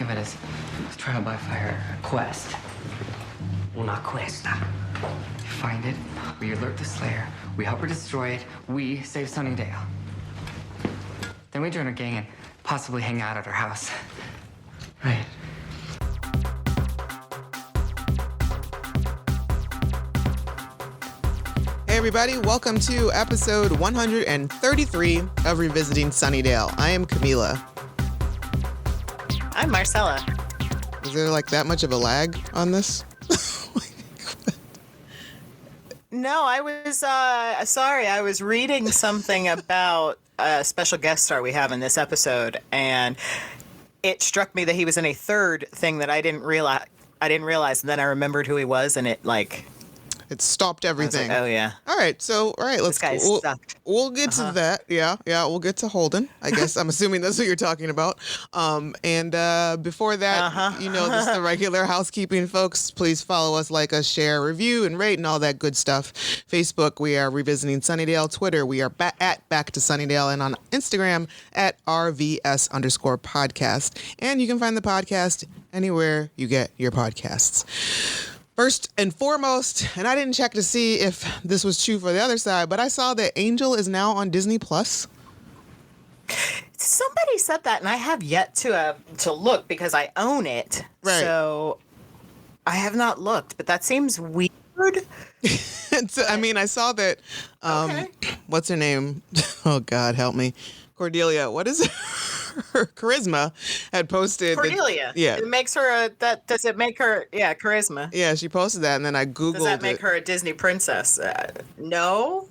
of it is trial by fire, a quest. Una questa. Find it, we alert the Slayer, we help her destroy it, we save Sunnydale. Then we join her gang and possibly hang out at her house. Right. Hey everybody, welcome to episode 133 of Revisiting Sunnydale. I am Camila. I'm Marcella. Is there like that much of a lag on this? No, I was sorry. I was reading something about a special guest star we have in this episode, and it struck me that he was in a third thing that I didn't realize, and then I remembered who he was, and It stopped everything. Like, oh yeah. All right, let's we'll get to that. Yeah, we'll get to Holden. I guess I'm assuming that's what you're talking about. And before that, just the regular housekeeping, folks. Please follow us, like us, share, review, and rate, and all that good stuff. Facebook, we are Revisiting Sunnydale. Twitter, we are at Back to Sunnydale, and on Instagram at RVS_podcast. And you can find the podcast anywhere you get your podcasts. First and foremost, and I didn't check to see if this was true for the other side, but I saw that Angel is now on Disney Plus. Somebody said that, and I have yet to look because I own it. Right. So I have not looked, but that seems weird. So, I mean, I saw that. Okay. What's her name? Oh God, help me, Cordelia. What is it? Her Charisma had posted Cordelia. It makes her does it make her Charisma? Yeah, she posted that, and then I googled. Does that make her a Disney princess? No.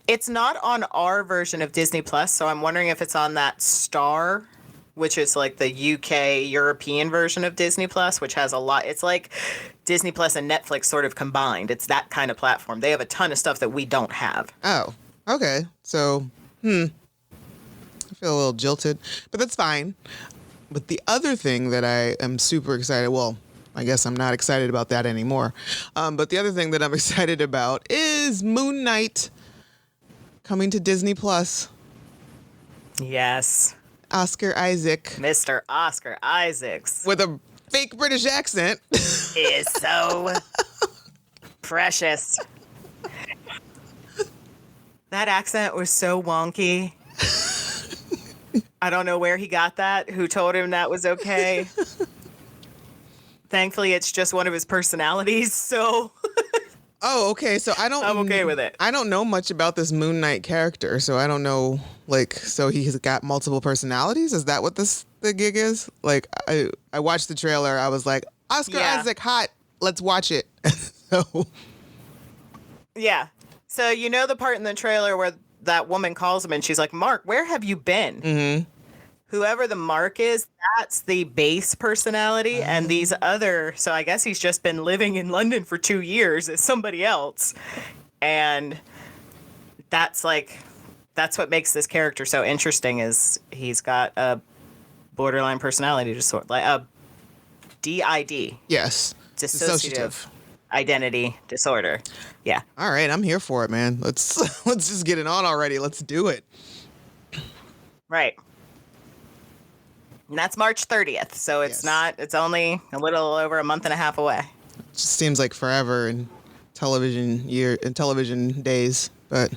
It's not on our version of Disney Plus, so I'm wondering if it's on that Star, which is like the UK European version of Disney Plus, which has a lot. It's like Disney Plus and Netflix sort of combined. It's that kind of platform. They have a ton of stuff that we don't have. Oh, okay. So, I feel a little jilted, but that's fine. But the other thing that I am super excited, well, I guess I'm not excited about that anymore. But the other thing that I'm excited about is Moon Knight coming to Disney Plus. Yes. Oscar Isaac. Mr. Oscar Isaacs. With a fake British accent. Is so precious. That accent was so wonky. I don't know where he got that, who told him that was okay. Thankfully, it's just one of his personalities, so... Oh, okay, so I'm okay with it. I don't know much about this Moon Knight character, so I don't know, so he's got multiple personalities? Is that what the gig is? Like, I watched the trailer, I was like, Oscar Isaac, hot, let's watch it. So... Yeah. So you know the part in the trailer where that woman calls him and she's like, Mark, where have you been? Mm-hmm. Whoever the Mark is, that's the base personality. Mm-hmm. And these other, so I guess he's just been living in London for 2 years as somebody else. And that's what makes this character so interesting is he's got a borderline personality disorder, like a DID. Yes. Dissociative identity disorder. Yeah. All right, I'm here for it, man. Let's just get it on already. Let's do it. Right. And that's March 30th, so it's it's only a little over a month and a half away. It just seems like forever in television days, but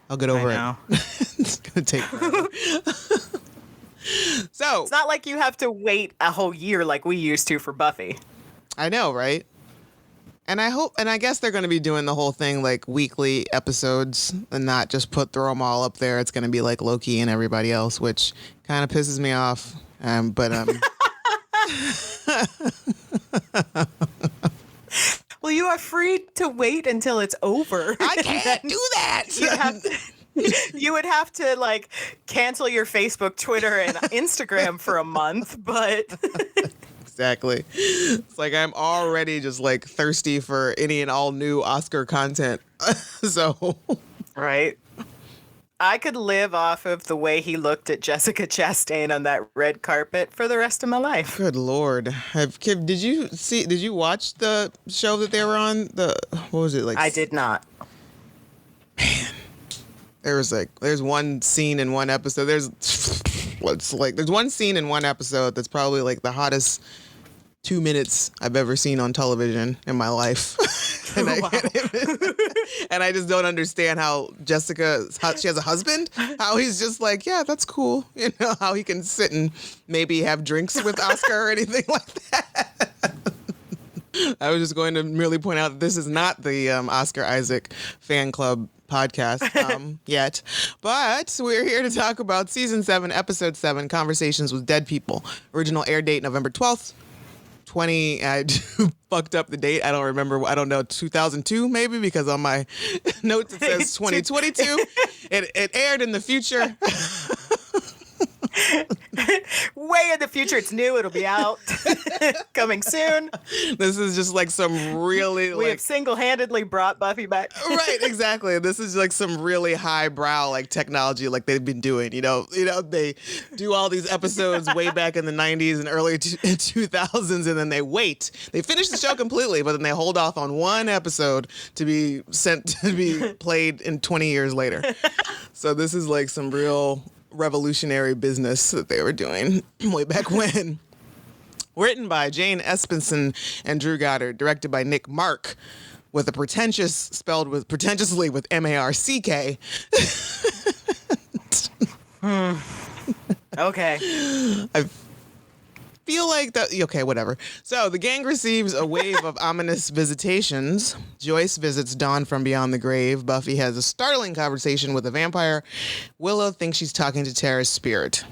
I'll get over it. It's going to take forever. So, it's not like you have to wait a whole year like we used to for Buffy. I know, right? And I guess they're going to be doing the whole thing like weekly episodes and not just throw them all up there. It's going to be like Loki and everybody else, which kind of pisses me off. Well, you are free to wait until it's over. I can't do that. You would have to like cancel your Facebook, Twitter, and Instagram for a month, but... Exactly. It's like I'm already just like thirsty for any and all new Oscar content. So. Right. I could live off of the way he looked at Jessica Chastain on that red carpet for the rest of my life. Good Lord. Did you watch the show that they were on? What was it like? I did not. Man. There's one scene in one episode. it's like there's one scene in one episode that's probably like the hottest 2 minutes I've ever seen on television in my life. and, and I just don't understand how Jessica, she has a husband, how he's just like, yeah, that's cool. You know, how he can sit and maybe have drinks with Oscar or anything like that. I was just going to merely point out that this is not the Oscar Isaac fan club podcast yet, but we're here to talk about season 7, episode 7, Conversations with Dead People. Original air date November 12th. I fucked up the date. I don't remember. I don't know, 2002 maybe, because on my notes it says 2022. It aired in the future. Way in the future. It's new. It'll be out. Coming soon. This is just like some really we have single-handedly brought Buffy back. Right, exactly. This is like some really highbrow like technology like they've been doing. You know, they do all these episodes way back in the 90s and early 2000s, and then they wait. They finish the show completely, but then they hold off on one episode to be sent to be played in 20 years later. So this is like some real revolutionary business that they were doing way back when. Written by Jane Espenson and Drew Goddard, directed by Nick Mark, with a pretentiously with M-A-R-C-K. Okay. I feel like that. Okay, whatever. So the gang receives a wave of ominous visitations. Joyce visits Dawn from beyond the grave. Buffy has a startling conversation with a vampire. Willow thinks she's talking to Tara's spirit.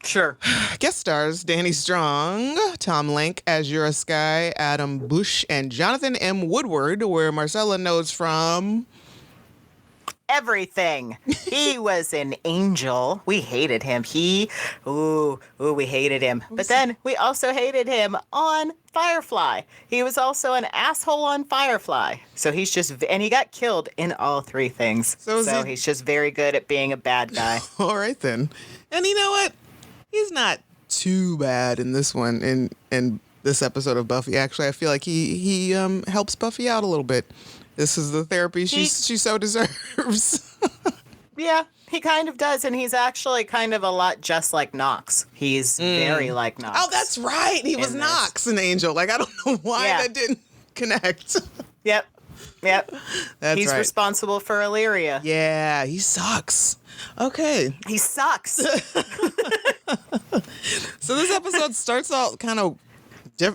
Sure. Guest stars Danny Strong, Tom Lenk as Sky, Adam Bush, and Jonathan M. Woodward, where Marcella knows from everything. He was an angel. We hated him. We hated him. But then we also hated him on Firefly. He was also an asshole on Firefly. So he's just, and he got killed in all three things. So he's just very good at being a bad guy. All right then. And you know what? He's not too bad in this one, in this episode of Buffy. Actually, I feel like he helps Buffy out a little bit. This is the therapy she so deserves. Yeah, he kind of does, and he's actually kind of a lot just like Nox. He's very like Nox. Oh, that's right. He was Nox, an angel. Like, I don't know why that didn't connect. Yep. He's right. Responsible for Illyria. Yeah, he sucks. Okay. He sucks. So this episode starts out kind of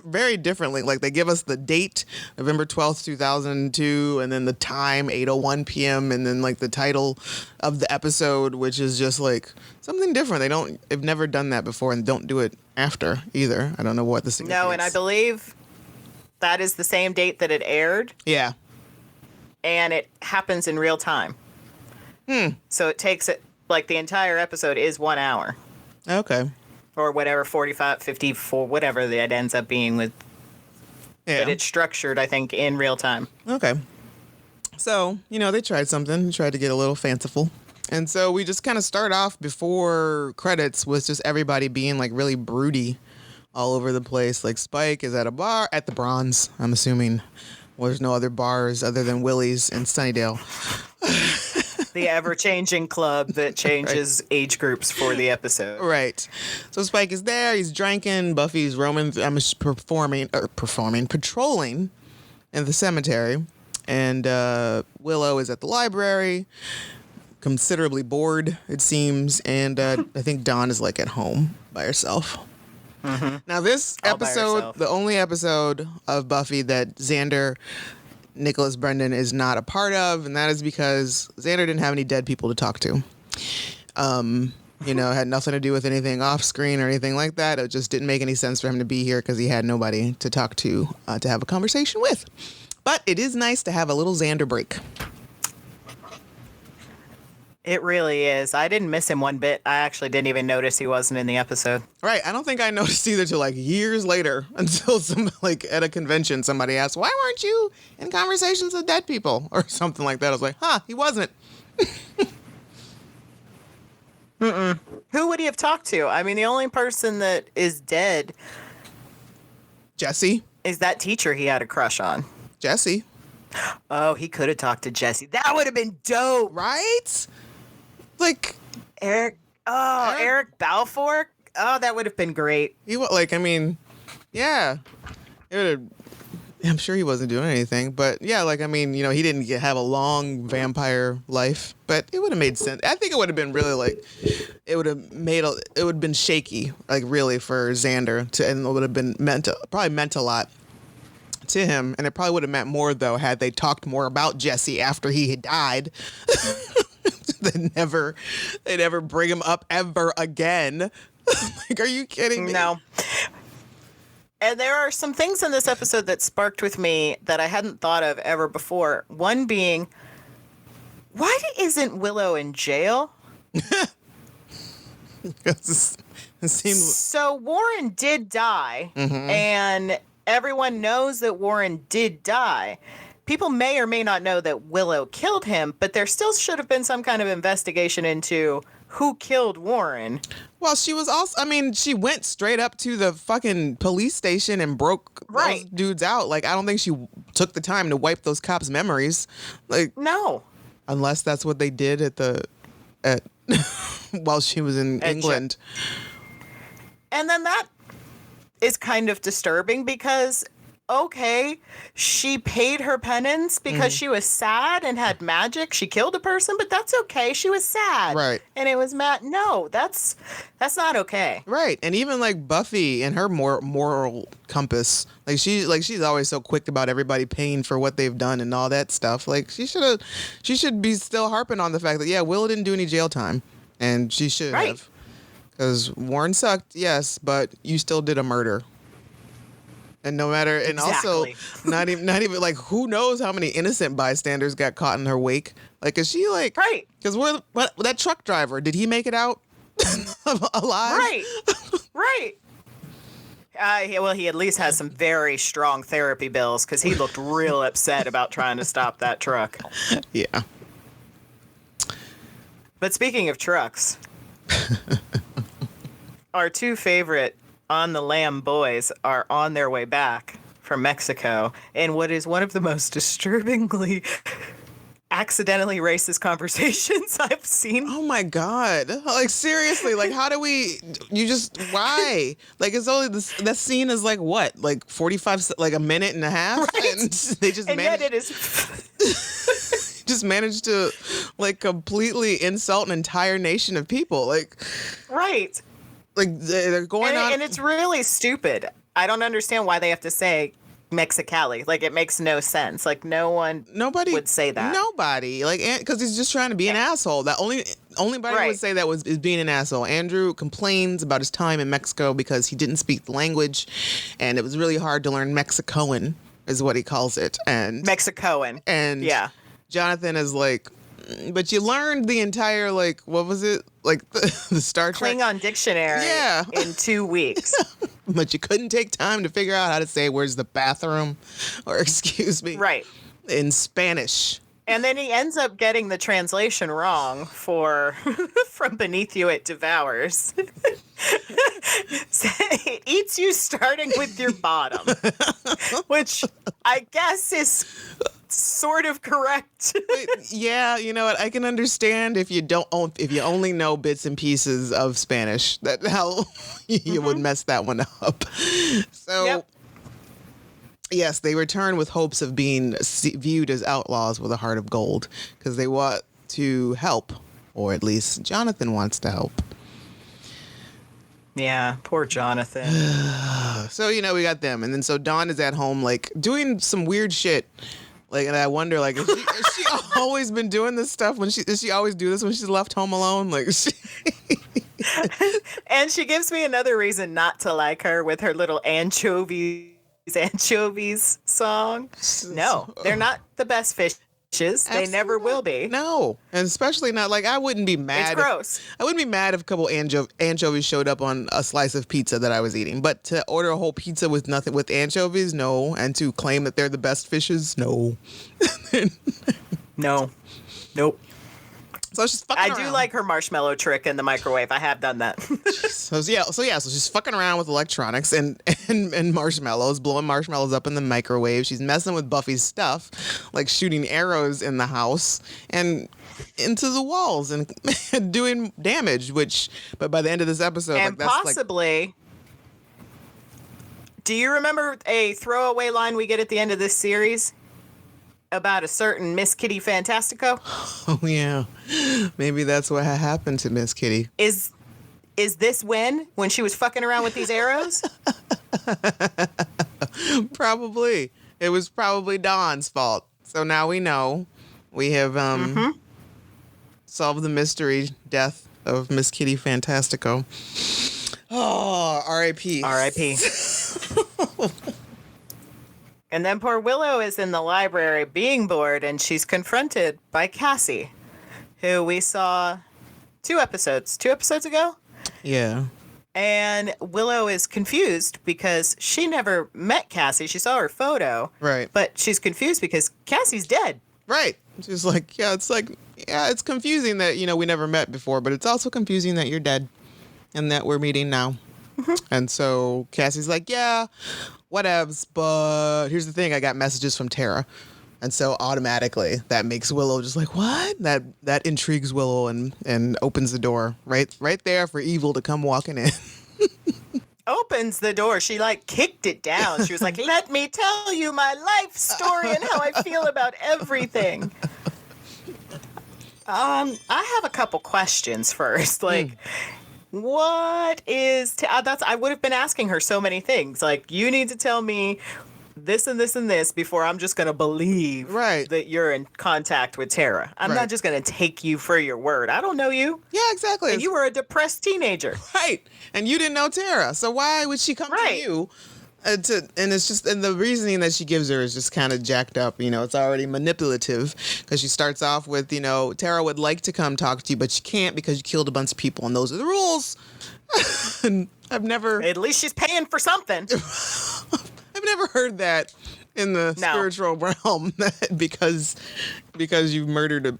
very differently. Like, they give us the date, November 12th, 2002, and then the time, 8:01 p.m., and then like the title of the episode, which is just like something different. They've never done that before, and don't do it after either. I don't know what the significance. No, and I believe that is the same date that it aired. Yeah. And it happens in real time. So it takes it, like, the entire episode is 1 hour. Okay. Or whatever, 45, 54, whatever it ends up being with. Yeah. But it's structured, I think, in real time. Okay. So, they tried something. They tried to get a little fanciful. And so we just kind of start off before credits with just everybody being, like, really broody all over the place. Like, Spike is at a bar at the Bronze, I'm assuming. Well, there's no other bars other than Willie's and Sunnydale. The ever-changing club that changes age groups for the episode. Right. So Spike is there. He's drinking. Buffy's patrolling in the cemetery. And Willow is at the library, considerably bored, it seems. And I think Dawn is, like, at home by herself. Mm-hmm. Now, this episode, the only episode of Buffy that Xander Nicholas Brendan is not a part of, and that is because Xander didn't have any dead people to talk to. It had nothing to do with anything off screen or anything like that. It just didn't make any sense for him to be here because he had nobody to talk to have a conversation with. But it is nice to have a little Xander break. It really is. I didn't miss him one bit. I actually didn't even notice he wasn't in the episode. Right. I don't think I noticed either till like years later, until at a convention somebody asked, "Why weren't you in Conversations with Dead People?" or something like that. I was like, he wasn't. Who would he have talked to? I mean, the only person that is dead, Jesse, is that teacher he had a crush on. Jesse. Oh, he could have talked to Jesse. That would have been dope. Right? Like, Eric Balfour. Oh, that would have been great. He was like, I mean, yeah, it would have. I'm sure he wasn't doing anything, but yeah, like, I mean, he didn't have a long vampire life, but it would have made sense. I think it would have been really like, it would have been shaky, like really for Xander and it would have been probably meant a lot to him, and it probably would have meant more though had they talked more about Jesse after he had died. They never bring him up ever again. Like, are you kidding me? No. And there are some things in this episode that sparked with me that I hadn't thought of ever before. One being, why isn't Willow in jail? So Warren did die, and everyone knows that Warren did die. People may or may not know that Willow killed him, but there still should have been some kind of investigation into who killed Warren. Well, she was also, I mean, she went straight up to the fucking police station and broke those dudes out. Like, I don't think she took the time to wipe those cops' memories. Like, no. Unless that's what they did at while she was in England. And then that is kind of disturbing because, okay, she paid her penance because she was sad and had magic. She killed a person, but that's okay. She was sad. Right. And it was no, that's not okay. Right. And even like Buffy and her moral compass, like she's always so quick about everybody paying for what they've done and all that stuff. Like she should be still harping on the fact that, yeah, Willow didn't do any jail time, and she should have. Because Warren sucked, yes, but you still did a murder. And no matter, and also not even like, who knows how many innocent bystanders got caught in her wake? Like, is she like, right? Because that truck driver, did he make it out alive? Right, right. Well, he at least has some very strong therapy bills because he looked real upset about trying to stop that truck. Yeah. But speaking of trucks, our two favorite On the Lam boys are on their way back from Mexico in what is one of the most disturbingly accidentally racist conversations I've seen. Oh my God. Like, seriously, like, why? Like, it's only that scene is like what? Like 45, like a minute and a half? Right. And they just yet it is... just managed to like completely insult an entire nation of people. Like, right. Like, they're going on. And it's really stupid. I don't understand why they have to say Mexicali. Like, it makes no sense. Like, nobody would say that. Nobody. Like, because he's just trying to be an asshole. That only body would say that is being an asshole. Andrew complains about his time in Mexico because he didn't speak the language, and it was really hard to learn Mexicoan, is what he calls it. And Mexicoan. And yeah. Jonathan is like, but you learned the entire, like, what was it? Like the Star Trek Klingon dictionary in 2 weeks. But you couldn't take time to figure out how to say, where's the bathroom? Or, excuse me. Right. In Spanish. And then he ends up getting the translation wrong for From Beneath You It Devours. It eats you starting with your bottom, which I guess is sort of correct. Yeah, you know what? I can understand if you only know bits and pieces of Spanish, that how you would mess that one up. So, yes, they return with hopes of being viewed as outlaws with a heart of gold because they want to help, or at least Jonathan wants to help. Yeah, poor Jonathan. So, we got them. And then so Dawn is at home, like, doing some weird shit. Like, and I wonder, like, has she always been doing this stuff? Does she always do this when she's left home alone? Like, And she gives me another reason not to like her with her little anchovies song. No, they're not the best fishes. They never will be. No, and especially not, like, I wouldn't be mad. It's gross. I wouldn't be mad if a couple anchovies showed up on a slice of pizza that I was eating. But to order a whole pizza with anchovies, no. And to claim that they're the best fishes, no. No. Nope. So she's fucking around. I do like her marshmallow trick in the microwave. I have done that. So she's fucking around with electronics and marshmallows, blowing marshmallows up in the microwave. She's messing with Buffy's stuff, like shooting arrows in the house. And into the walls and doing damage. But by the end of this episode, and possibly. Do you remember a throwaway line we get at the end of this series about a certain Miss Kitty Fantastico? Oh yeah, maybe that's what happened to Miss Kitty. Is this when she was fucking around with these arrows? Probably. It was probably Dawn's fault. So now we know. We have solved the mystery death of Miss Kitty Fantastico. Oh, R.I.P. R.I.P. And then poor Willow is in the library being bored, and she's confronted by Cassie, who we saw 2 episodes ago. Yeah. And Willow is confused because she never met Cassie. She saw her photo. Right. But she's confused because Cassie's dead. Right. She's like, it's confusing that, we never met before, but it's also confusing that you're dead and that we're meeting now. Mm-hmm. And so Cassie's like, yeah, whatevs, but here's the thing. I got messages from Tara. And so automatically that makes Willow just like, what? That intrigues Willow and opens the door right there for Evil to come walking in. Opens the door. She kicked it down. She was like, let me tell you my life story and how I feel about everything. I have a couple questions first. What is I would have been asking her so many things. You need to tell me this and this and this before I'm just going to believe that you're in contact with Tara. I'm not just going to take you for your word. I don't know you. Yeah, exactly. And you were a depressed teenager. Right. And you didn't know Tara. So why would she come to you? And it's just, and the reasoning that she gives her is just kind of jacked up. It's already manipulative because she starts off with, Tara would like to come talk to you, but she can't because you killed a bunch of people and those are the rules. And I've never. At least she's paying for something. I've never heard that in the spiritual realm that because you've murdered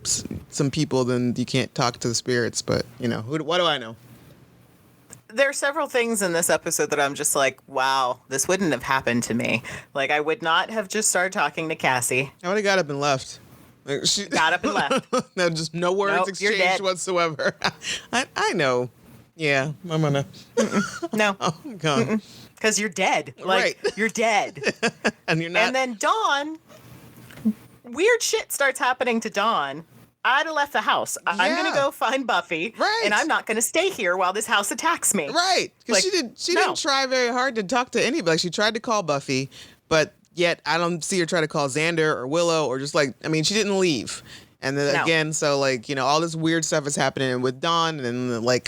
some people, then you can't talk to the spirits. But, what do I know? There are several things in this episode that I'm just like, wow, this wouldn't have happened to me. I would not have just started talking to Cassie. I would have got up and left. Got up and left. No, just no words exchanged whatsoever. I know. Yeah, I'm gonna. No. I'm gone. Because you're dead. You're dead. And you're not. And then Dawn, weird shit starts happening to Dawn. I'd have left the house. I'm going to go find Buffy. Right. And I'm not going to stay here while this house attacks me. Right. Because she didn't try very hard to talk to anybody. She tried to call Buffy, but yet I don't see her try to call Xander or Willow or just she didn't leave. And then again, so all this weird stuff is happening with Dawn. And then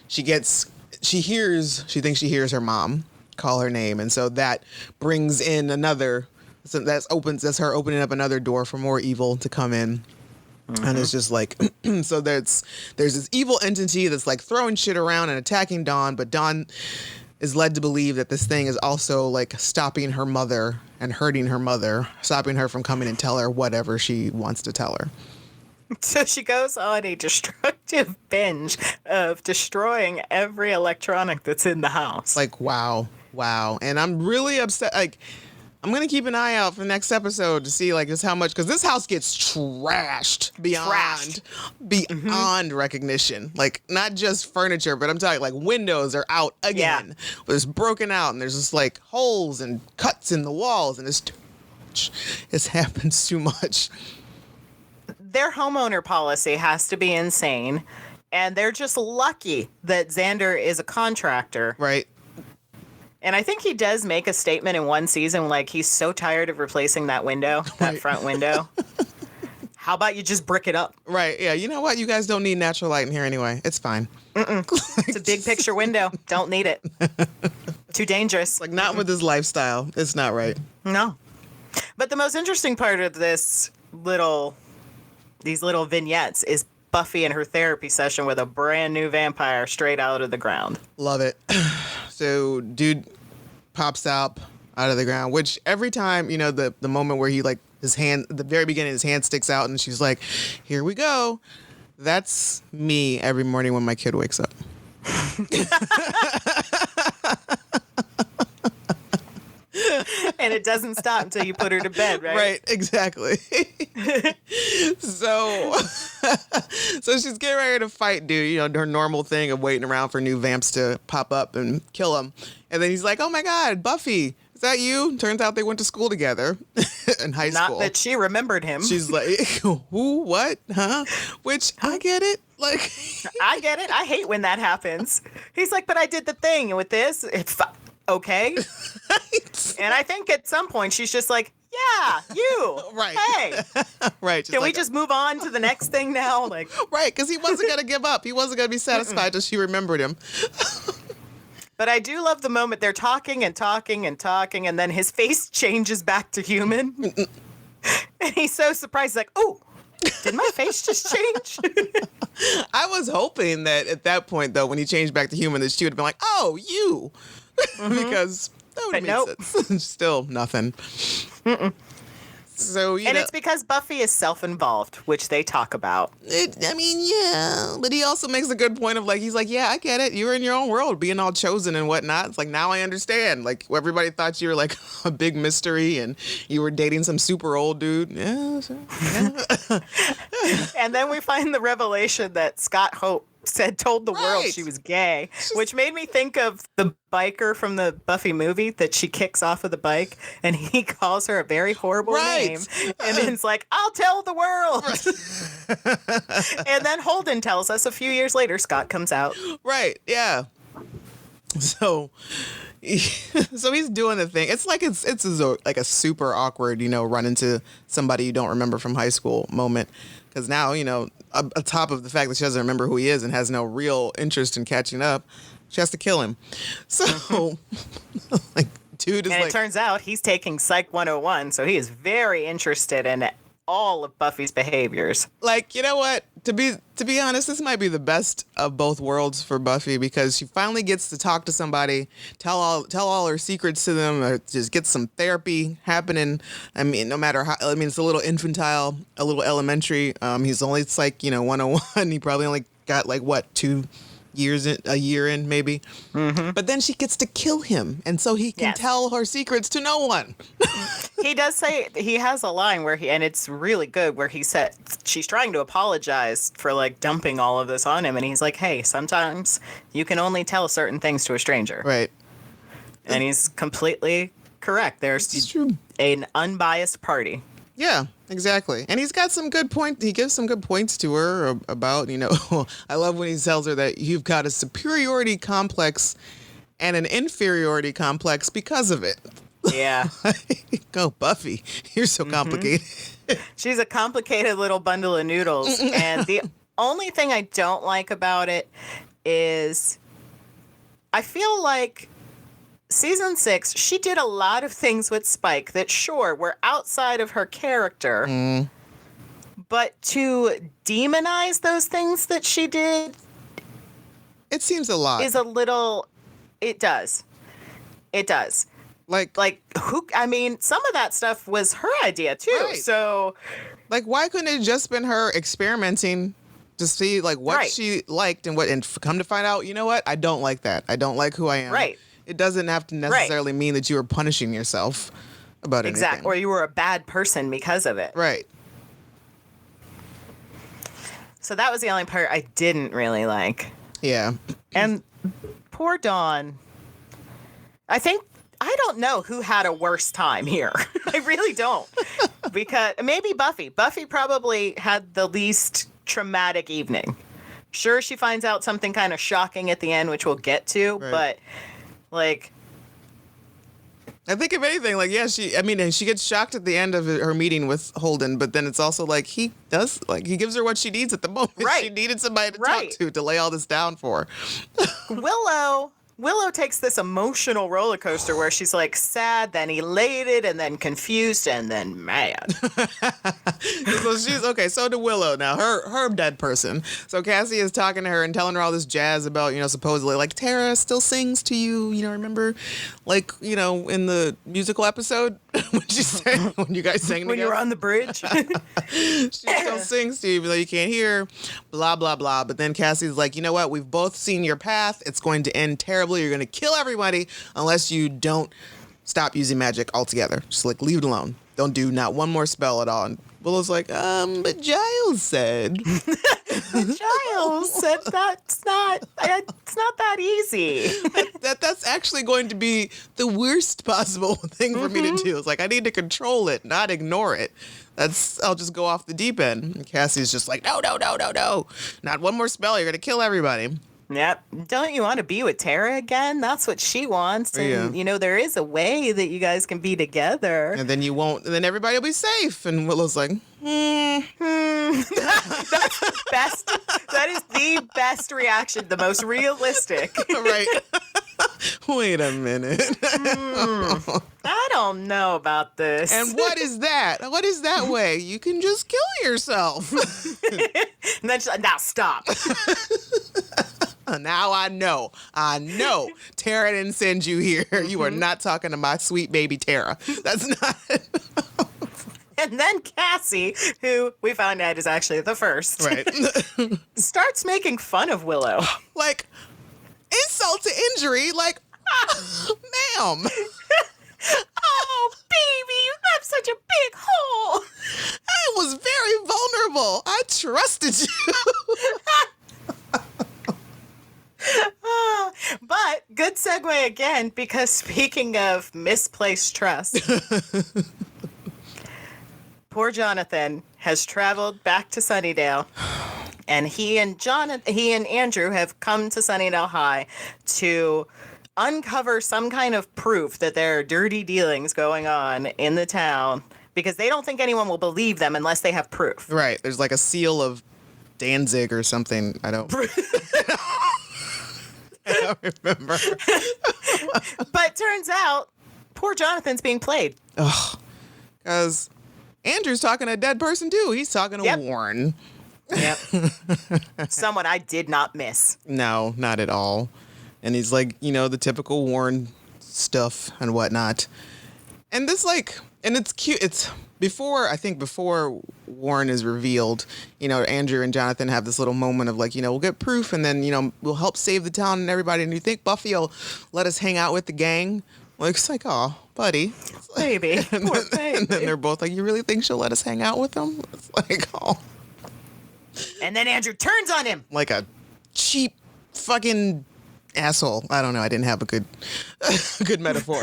she thinks she hears her mom call her name. And so that brings in that's her opening up another door for more evil to come in. Mm-hmm. And it's just so there's this evil entity that's throwing shit around and attacking Dawn, but Dawn is led to believe that this thing is also stopping her mother and hurting her mother, stopping her from coming and tell her whatever she wants to tell her. So she goes on a destructive binge of destroying every electronic that's in the house. Wow. And I'm really upset. I'm going to keep an eye out for the next episode to see just how much, because this house gets trashed beyond recognition. Not just furniture, but I'm talking windows are out again. Yeah. It's broken out and there's just holes and cuts in the walls and it's too much. It happens too much. Their homeowner policy has to be insane. And they're just lucky that Xander is a contractor. Right. And I think he does make a statement in one season, he's so tired of replacing that window, that front window. How about you just brick it up? Right, yeah. You know what? You guys don't need natural light in here anyway. It's fine. It's a big picture window. Don't need it. Too dangerous. Not with this lifestyle. It's not right. No. But the most interesting part of these little vignettes is Buffy and her therapy session with a brand new vampire straight out of the ground. Love it. So dude pops out of the ground, which every time, the moment where he his hand, at the very beginning, his hand sticks out and she's like, here we go. That's me every morning when my kid wakes up. And it doesn't stop until you put her to bed, right? Right, exactly. So So she's getting ready to fight dude, her normal thing of waiting around for new vamps to pop up and kill him. And then he's like, oh my God, Buffy, is that you? Turns out they went to school together in high school. Not that she remembered him. She's like, who, what, huh? Which, I get it. Like, I get it. I hate when that happens. He's like, but I did the thing with this. Okay. And I think at some point she's just like, yeah, you. Right. Hey. Right. Can we just move on to the next thing now? Like, right, because he wasn't going to give up. He wasn't going to be satisfied till she remembered him. But I do love the moment they're talking and talking and talking, and then his face changes back to human. And he's so surprised, he's like, oh, did my face just change? I was hoping that at that point, though, when he changed back to human, that she would have been like, oh, you. Because that would have made sense. Still nothing. So, and it's because Buffy is self-involved, which they talk about. Yeah. But he also makes a good point of like, he's like, yeah, I get it. You're in your own world, being all chosen and whatnot. It's like, now I understand. Like, everybody thought you were like a big mystery and you were dating some super old dude. Yeah. Sure. Yeah. And then we find the revelation that Scott Hope told the world she was gay, which made me think of the biker from the Buffy movie that she kicks off of the bike and he calls her a very horrible name. And then it's like, I'll tell the world. And then Holden tells us a few years later, Scott comes out. Right. Yeah. So he's doing the thing. It's like it's like a super awkward, run into somebody you don't remember from high school moment. Because now, atop of the fact that she doesn't remember who he is and has no real interest in catching up, she has to kill him. So, like, dude is and it turns out he's taking Psych 101, so he is very interested in all of Buffy's behaviors. Like, you know what? To be honest, this might be the best of both worlds for Buffy because she finally gets to talk to somebody, tell all her secrets to them, or just get some therapy happening. I mean, no matter how. I mean, it's a little infantile, a little elementary. He's only Psych 101. He probably only got like what 2 years in, a year in maybe. Mm-hmm. But then she gets to kill him, and so he can tell her secrets to no one. He does say, he has a line where and it's really good, where he said she's trying to apologize for like dumping all of this on him, and he's like, hey, sometimes you can only tell certain things to a stranger. Right. And he's completely correct. There's an unbiased party. Yeah, exactly. And he's got some good point. He gives some good points to her about, I love when he tells her that you've got a superiority complex and an inferiority complex because of it. Yeah. Go, Buffy. You're so complicated. She's a complicated little bundle of noodles. And the only thing I don't like about it is I feel like Season 6, she did a lot of things with Spike that, sure, were outside of her character. But to demonize those things that she did... It seems a lot. Is a little... It does. It does. Like who? I mean, some of that stuff was her idea, too. Right. So... Like, why couldn't it just been her experimenting to see, like, what she liked and come to find out, you know what? I don't like that. I don't like who I am. Right. It doesn't have to necessarily mean that you were punishing yourself about anything. Exactly. Or you were a bad person because of it. Right. So that was the only part I didn't really like. Yeah. And poor Dawn. I don't know who had a worse time here. I really don't. Because maybe Buffy. Buffy probably had the least traumatic evening. Sure, she finds out something kind of shocking at the end, which we'll get to, but... Like, I think if anything, like, yeah, she gets shocked at the end of her meeting with Holden, but then it's also like he gives her what she needs at the moment. Right. She needed somebody to talk to lay all this down for her. Willow takes this emotional roller coaster where she's like sad, then elated, and then confused, and then mad. So she's okay. So to Willow now, her dead person. So Cassie is talking to her and telling her all this jazz about, supposedly like Tara still sings to you. Remember, like, in the musical episode when you guys sang when together? you were on the bridge. She still sings to you, even though you can't hear. Blah blah blah. But then Cassie's like, you know what? We've both seen your path. It's going to end terribly. You're going to kill everybody unless you don't stop using magic altogether. Just like leave it alone. Don't do not one more spell at all. And Willow's like, but Giles said. Giles said it's not that easy. That's actually going to be the worst possible thing for me to do. It's like, I need to control it, not ignore it. I'll just go off the deep end. And Cassie's just like, no. Not one more spell. You're going to kill everybody. Yep. Don't you want to be with Tara again? That's what she wants. And, there is a way that you guys can be together. And then you won't. And then everybody will be safe. And Willow's like, That's best. That is the best reaction, the most realistic. Right. Wait a minute. I don't know about this. And what is that? What is that way? You can just kill yourself. And then she's like, now stop. Now I know. Tara didn't send you here. You are not talking to my sweet baby Tara. That's not. And then Cassie, who we found out is actually the first, right, starts making fun of Willow. Like, insult to injury. Like, ma'am. Oh, baby, you have such a big hole. I was very vulnerable. I trusted you. But good segue again, because speaking of misplaced trust, poor Jonathan has traveled back to Sunnydale, and he and Andrew have come to Sunnydale High to uncover some kind of proof that there are dirty dealings going on in the town, because they don't think anyone will believe them unless they have proof. Right. There's like a seal of Danzig or something. I don't remember. But turns out, poor Jonathan's being played. Ugh. Because Andrew's talking to a dead person, too. He's talking to Warren. Yep. Someone I did not miss. No, not at all. And he's like, the typical Warren stuff and whatnot. And this, and it's cute. It's before Warren is revealed, Andrew and Jonathan have this little moment of we'll get proof and then, we'll help save the town and everybody. And you think Buffy will let us hang out with the gang? It's like, oh, buddy. Baby. Poor baby. And then they're both like, you really think she'll let us hang out with them? It's like, oh. And then Andrew turns on him. Like a cheap fucking asshole. I don't know. I didn't have a good metaphor.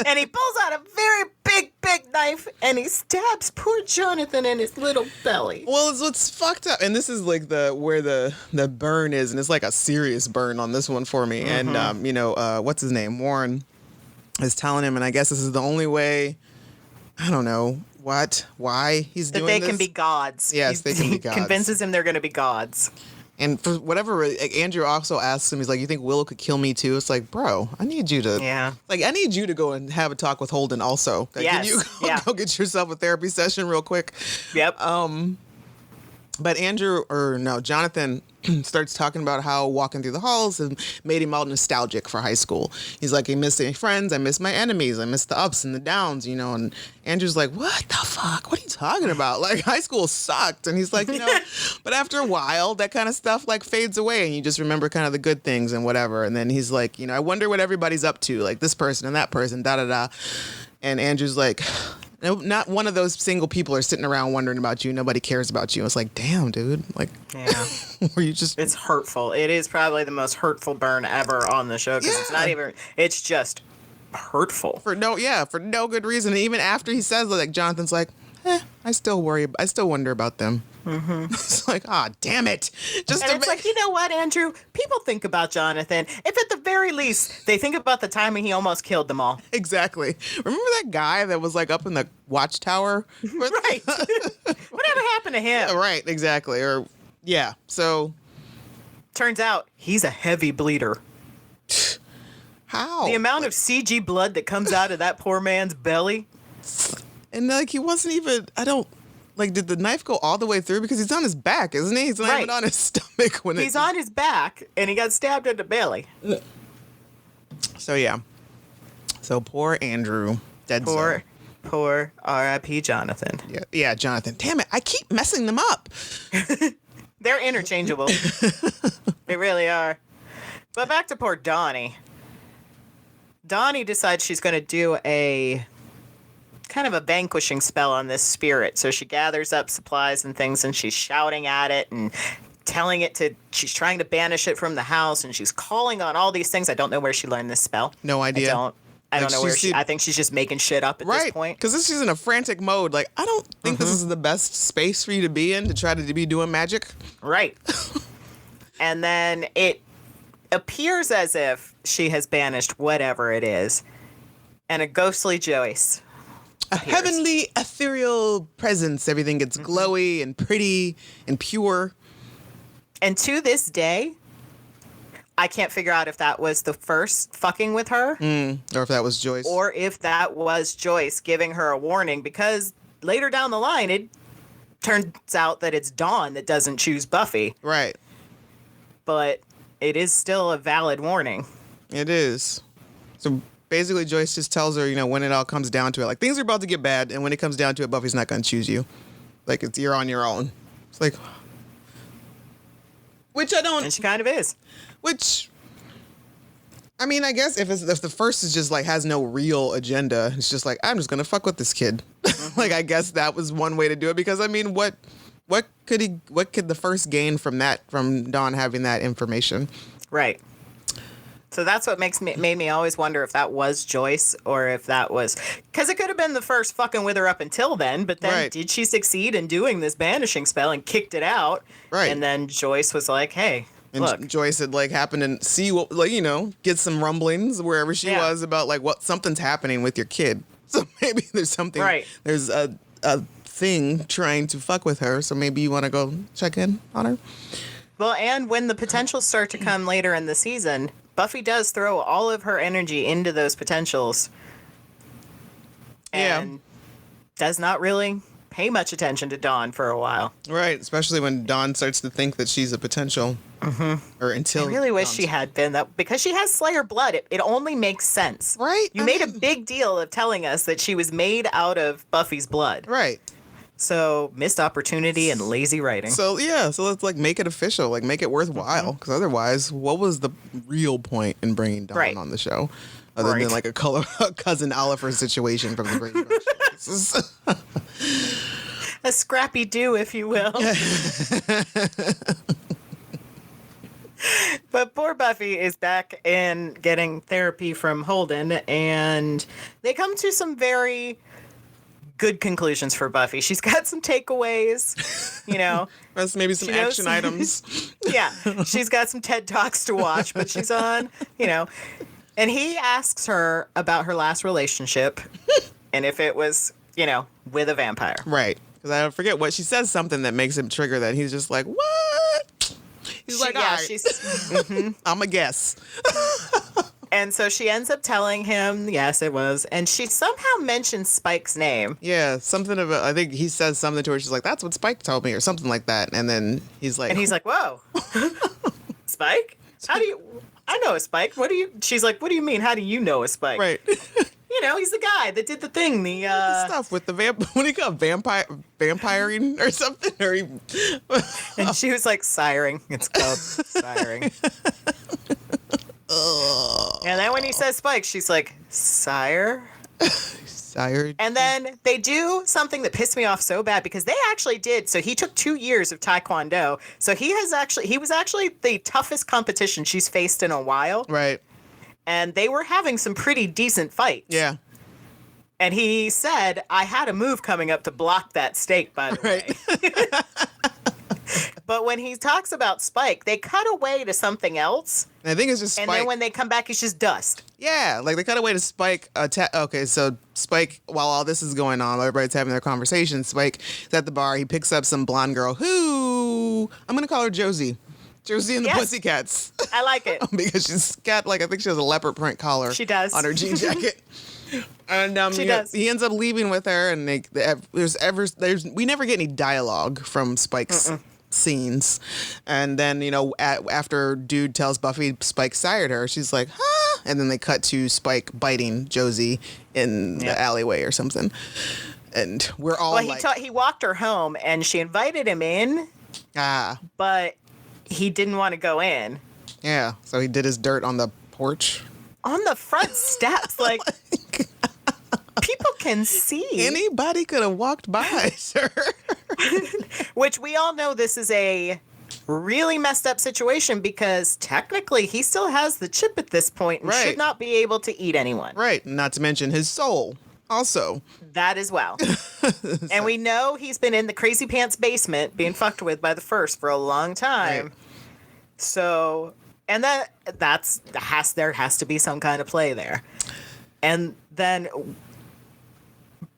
And he pulls out a very big knife and he stabs poor Jonathan in his little belly. Well, it's what's fucked up. And this is like where the burn is. And it's like a serious burn on this one for me. And, what's his name? Warren is telling him. And I guess this is the only way. I don't know. Why he's doing this. That they can be gods. Yes, they can be gods. He convinces him they're going to be gods. And for whatever, Andrew also asks him, he's like, you think Willow could kill me too? It's like, bro, I need you to, I need you to go and have a talk with Holden also. Can you go get yourself a therapy session real quick? Yep. But Jonathan starts talking about how walking through the halls has made him all nostalgic for high school. He's like, I miss my friends, I miss my enemies, I miss the ups and the downs, and Andrew's like, what the fuck? What are you talking about? Like, high school sucked. And he's like, but after a while, that kind of stuff fades away and you just remember kind of the good things and whatever. And then he's like, I wonder what everybody's up to, like this person and that person, da-da-da. And Andrew's like, not one of those single people are sitting around wondering about you. Nobody cares about you. It's like, damn, dude. Were you just... It's hurtful. It is probably the most hurtful burn ever on the show because it's not even... It's just hurtful. For no good reason. And even after he says Jonathan's like, I still wonder about them. Mm-hmm. It's like, damn it. It's like, you know what, Andrew? People think about Jonathan. If at the very least, they think about the time when he almost killed them all. Exactly. Remember that guy that was up in the watchtower? Right. Whatever happened to him? Right, exactly. So. Turns out he's a heavy bleeder. How? The amount of CG blood that comes out of that poor man's belly. And he wasn't even, did the knife go all the way through? Because he's on his back, isn't he? He's not even on his stomach. He's on his back, and he got stabbed in the belly. So, yeah. So, poor Andrew. Dead zone. Poor R.I.P. Jonathan. Yeah, Jonathan. Damn it, I keep messing them up. They're interchangeable. They really are. But back to poor Donnie. Donnie decides she's going to do a kind of a vanquishing spell on this spirit. So she gathers up supplies and things, and she's shouting at it and telling it to, she's trying to banish it from the house, and she's calling on all these things. I don't know where she learned this spell. No idea. I don't know where I think she's just making shit up at this point. Because she's in a frantic mode. Like, I don't think this is the best space for you to be in to try to be doing magic. Right. And then it appears as if she has banished whatever it is. And a ghostly Joyce appears. A heavenly, ethereal presence. Everything gets glowy and pretty and pure. And to this day, I can't figure out if that was the first fucking with her. Or if that was Joyce. Or if that was Joyce giving her a warning, because later down the line, it turns out that it's Dawn that doesn't choose Buffy. Right. But it is still a valid warning. It is. So basically, Joyce just tells her, when it all comes down to it, like, things are about to get bad, and when it comes down to it, Buffy's not going to choose you. Like, you're on your own. It's like... Which I don't... And she kind of is. Which... I mean, I guess if the first is just, like, has no real agenda, it's just like, I'm just going to fuck with this kid. Like, I guess that was one way to do it, because, I mean, what could the first gain from Dawn having that information? Right. So that's what made me always wonder if that was Joyce or if that was... Because it could have been the first fucking with her up until then, but then did she succeed in doing this banishing spell and kicked it out? Right. And then Joyce was like, hey, and look. Joyce had, like, happened to see what, like, get some rumblings wherever she was about, like, something's happening with your kid. So maybe there's something... Right. There's a thing trying to fuck with her, so maybe you want to go check in on her? Well, and when the potentials start to come later in the season... Buffy does throw all of her energy into those potentials and does not really pay much attention to Dawn for a while. Right, especially when Dawn starts to think that she's a potential. Or until... I really wish she had been that, because she has Slayer blood. It only makes sense. Right? You made a big deal of telling us that she was made out of Buffy's blood. Right. So, missed opportunity and lazy writing. So let's, like, make it official, like, make it worthwhile, because otherwise, what was the real point in bringing Dawn on the show? Other than, like, a Cousin Oliver situation from the Brady Bunch. A scrappy do, if you will. But poor Buffy is back in getting therapy from Holden, and they come to some very... good conclusions for Buffy. She's got some takeaways, That's maybe some action items. Yeah, she's got some TED Talks to watch, but she's on, And he asks her about her last relationship and if it was, with a vampire. Right. Because I don't forget what she says, something that makes him trigger that. He's just like, what? He's like, all right. I'm a guess. And so she ends up telling him, yes, it was. And she somehow mentions Spike's name. Yeah, something about, I think he says something to her. She's like, that's what Spike told me or something like that. And then he's like, whoa, Spike? How do you, I know a Spike. She's like, what do you mean? How do you know a Spike? Right. He's the guy that did the thing. The stuff with the what do you call it? Vampiring or something? And she was like, siring. It's called siring. And then when he says Spike, she's like, sire? Sire? And then they do something that pissed me off so bad, because they actually did. So he took 2 years of Taekwondo. So he was actually the toughest competition she's faced in a while. Right. And they were having some pretty decent fights. Yeah. And he said, I had a move coming up to block that stake, by the way. But when he talks about Spike, they cut away to something else. And I think it's just Spike. And then when they come back, it's just dust. Yeah, like they cut away to Spike. Okay, so Spike, while all this is going on, everybody's having their conversation, Spike is at the bar. He picks up some blonde girl who, I'm going to call her Josie. Josie and the Pussycats. I like it. Because she's got, like, I think she has a leopard print collar. She does. On her jean jacket. And she does. He ends up leaving with her, and we never get any dialogue from Spike's scenes. And then, after dude tells Buffy Spike sired her, she's like, huh? And then they cut to Spike biting Josie in the alleyway or something. And we're all he walked her home, and she invited him in. But he didn't want to go in. Yeah, so he did his dirt on the porch. on the front steps. Like, people can see. Anybody could have walked by, sir. Which we all know this is a really messed up situation because technically he still has the chip at this point and should not be able to eat anyone. Right. Not to mention his soul also. That as well. And we know he's been in the crazy pants basement being fucked with by the First for a long time. Right. So, and there has to be some kind of play there. And then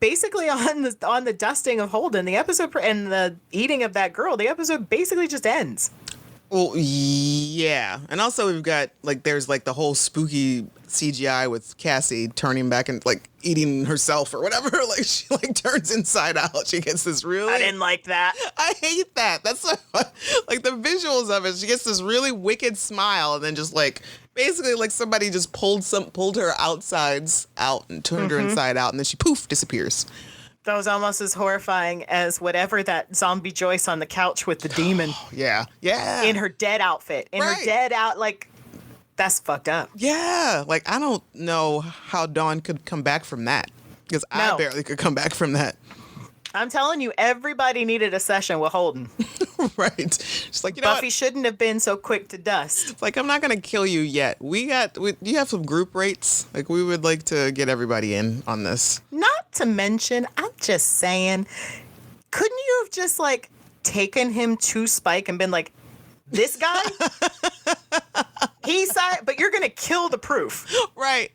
basically on the dusting of Holden, the episode and the eating of that girl, the episode basically just ends. Well, yeah. And also we've got, like, there's, like, the whole spooky CGI with Cassie turning back and, like, eating herself or whatever. Like, she, like, turns inside out. She gets this really... I didn't like that. I hate that. That's, like, the visuals of it. She gets this really wicked smile and then just, like, basically, like, somebody just pulled her outsides out and turned her inside out, and then she, poof, disappears. That was almost as horrifying as whatever that zombie Joyce on the couch with the demon. Yeah. In her dead outfit. Her dead out, like, that's fucked up. Yeah. Like, I don't know how Dawn could come back from that. Because I barely could come back from that. I'm telling you, everybody needed a session with Holden. Right. Just like, Buffy shouldn't have been so quick to dust. It's like, I'm not going to kill you yet. You have some group rates? Like, we would like to get everybody in on this. Not to mention, I'm just saying, couldn't you have just, like, taken him to Spike and been like, this guy? But you're going to kill the proof. Right.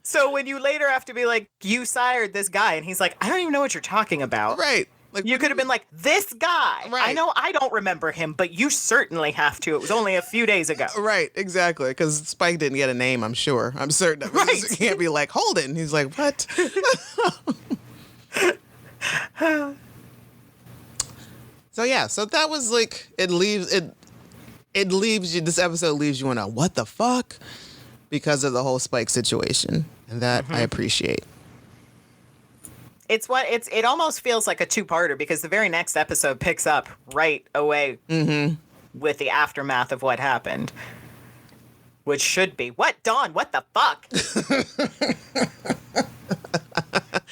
So when you later have to be like, you sired this guy, and he's like, I don't even know what you're talking about. Right. Like, you could have been like, this guy. Right. I know I don't remember him, but you certainly have to. It was only a few days ago. Right, exactly. Because Spike didn't get a name, I'm sure. I'm certain of it. Right. He can't be like, Holden. He's like, what? So that was like, it leaves you, this episode leaves you on a what the fuck? Because of the whole Spike situation. And that I appreciate. It almost feels like a two-parter because the very next episode picks up right away with the aftermath of what happened. Which should be, what, Dawn? What the fuck?